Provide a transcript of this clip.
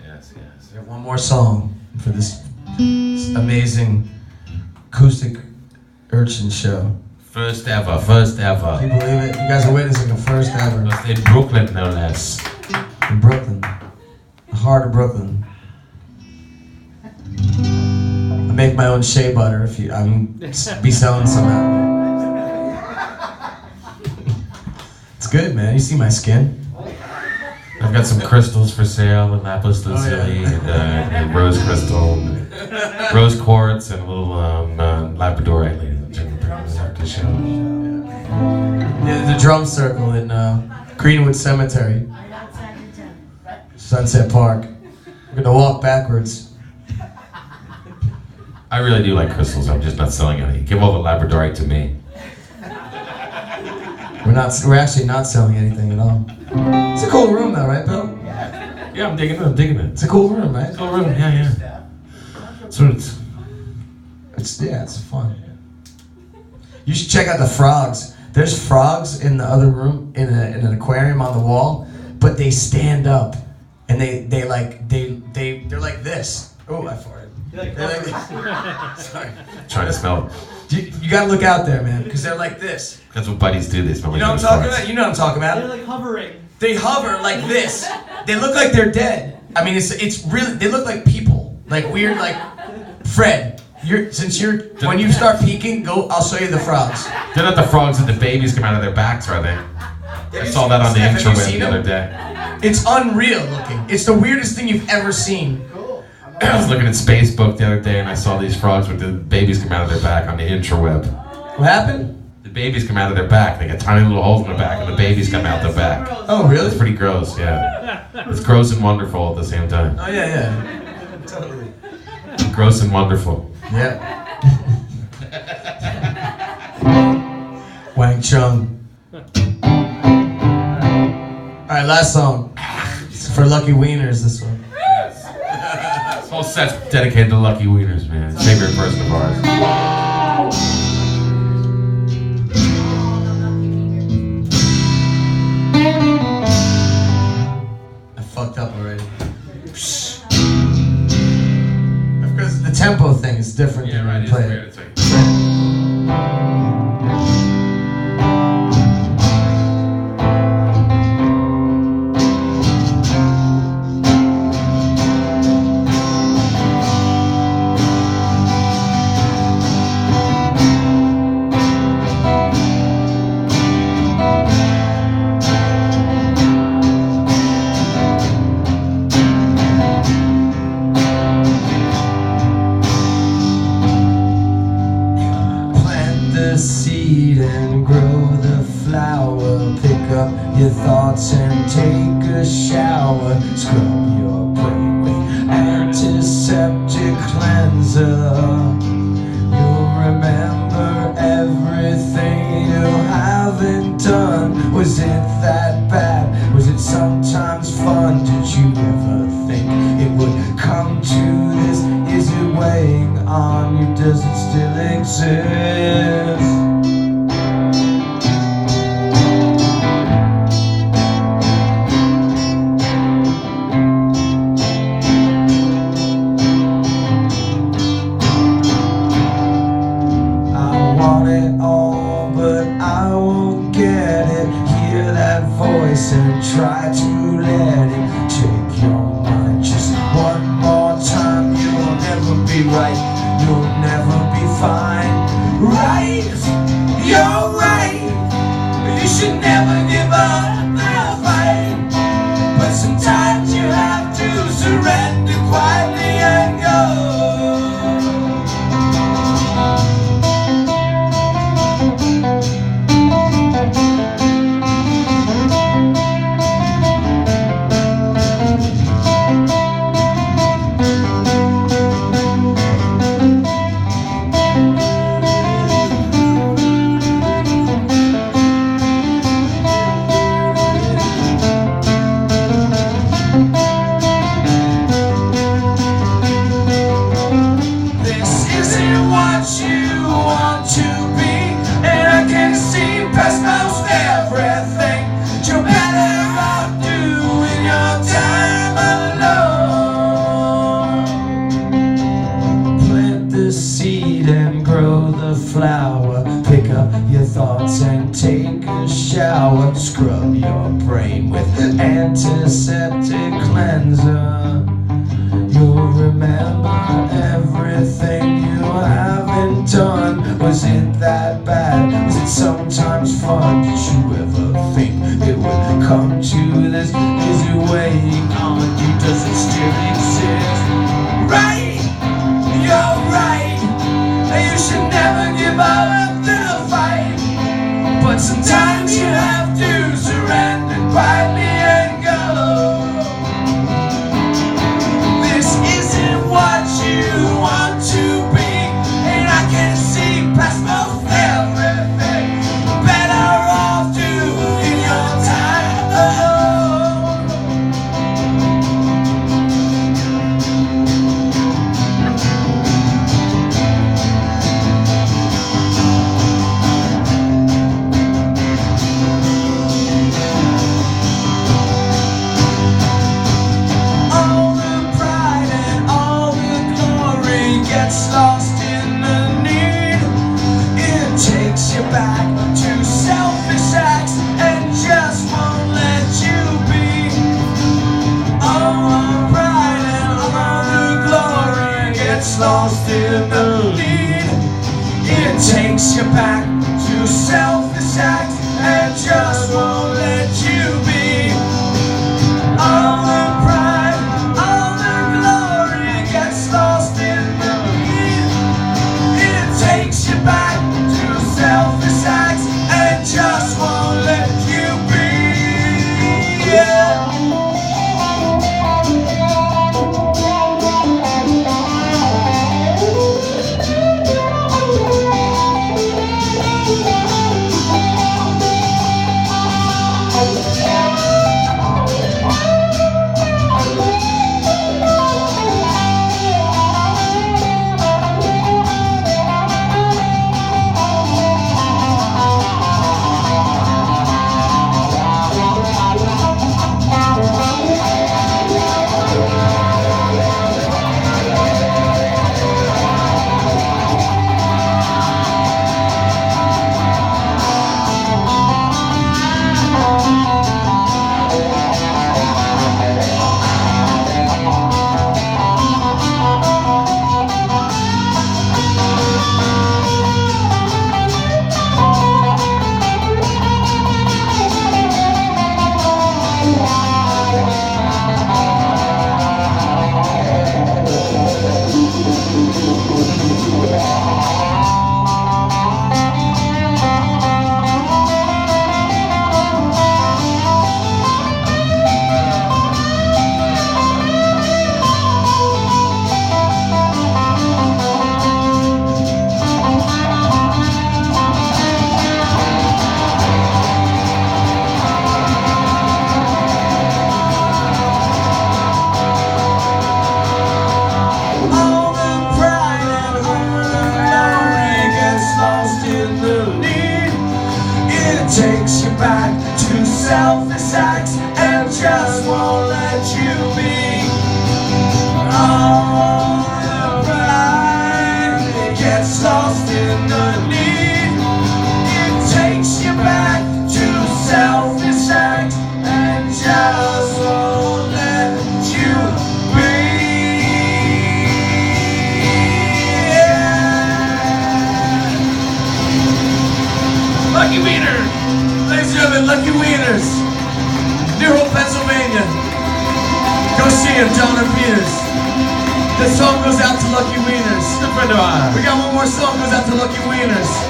Yes, yes. We have one more song for this amazing acoustic Urchin show. First ever, first ever. Can you believe it? You guys are witnessing a first ever. In Brooklyn, no less. In Brooklyn. The heart of Brooklyn. I make my own shea butter if you, I'm be selling some out. It's good, man. You see my skin? I've got some crystals for sale, and lapis lazuli, and rose crystal, and rose quartz, and a little labradorite, ladies and gentlemen. After the show. Yeah, the drum circle in Greenwood Cemetery, Sunset Park. We're gonna walk backwards. I really do like crystals. I'm just not selling any. Give all the labradorite to me. We're actually not selling anything at all. It's a cool room though, right, Bill? Yeah, I'm digging it. I'm digging it. It's a cool room, right? Cool room. Yeah. So it's fun. You should check out the frogs. There's frogs in the other room in an aquarium on the wall, but they stand up and they're like this. Oh, I farted. They're like this. Sorry. Trying to smell. You gotta look out there, man, because they're like this. That's what buddies do. They smell like You know what I'm talking about? You know what I'm talking about? They're like hovering. They hover like this. They look like they're dead. I mean, it's really. They look like people, like weird, like Fred. When you start peeking, I'll show you the frogs. They're not the frogs that the babies come out of their backs, are they? I saw that on the interweb the other day. It's unreal looking. It's the weirdest thing you've ever seen. I was looking at Spacebook the other day, and I saw these frogs with the babies come out of their back on the interweb. What happened? The babies come out of their back. They got tiny little holes in their back, and the babies come out their back. Oh, really? It's pretty gross, yeah. It's gross and wonderful at the same time. Oh, yeah. Totally. Gross and wonderful. Yep. Wang Chung. Alright, last song. It's for Lucky Wieners, this one. This whole set's dedicated to Lucky Wieners, man. Favorite person of ours. I fucked up already. Because the tempo thing is different than when you play it. Seed and grow the flower. Pick up your thoughts and take a shower. Scrub your brain with antiseptic cleanser. You'll remember everything you haven't done. Was it that bad? Was it sometimes fun? Did you ever think it would come to this? Is it weighing on you? Does it still exist? I want it all, but I won't get it. Hear that voice and try to let it take your mind just one more time. You'll never be right, you'll never be fine. Right, you're right. You should never give up the fight. But sometimes you have to surrender quietly and go. antiseptic cleanser. You'll remember everything you haven't done. Was it that bad? Was it sometimes fun? Did you ever think it would come to this? Is it weighing on you? Does it still exist? Right, you're right. You should never give up the fight. But sometimes you have to surrender quietly and go. This isn't what you want to be, and I can see past most everything. Better off doing your time alone. All the pride and all the glory gets lost in the need. It takes you back to selfish acts and just won't let you be. All the pride and all the glory gets lost in the need. It takes you back to selfish acts and just won't let you be. All the pride, all the glory gets lost in the need. It takes you back to selfish acts and just won't let you be. Yeah. Takes you back to selfish acts and just won't let you be. All the pride gets lost in the need. It takes you back to selfish acts and just won't let you be. Yeah. Lucky Wiener! Ladies and gentlemen, Lucky Wieners, New Hope, Pennsylvania. Go see him, John and Peters. This song goes out to Lucky Wieners. Good friend of ours. We got one more song goes out to Lucky Wieners.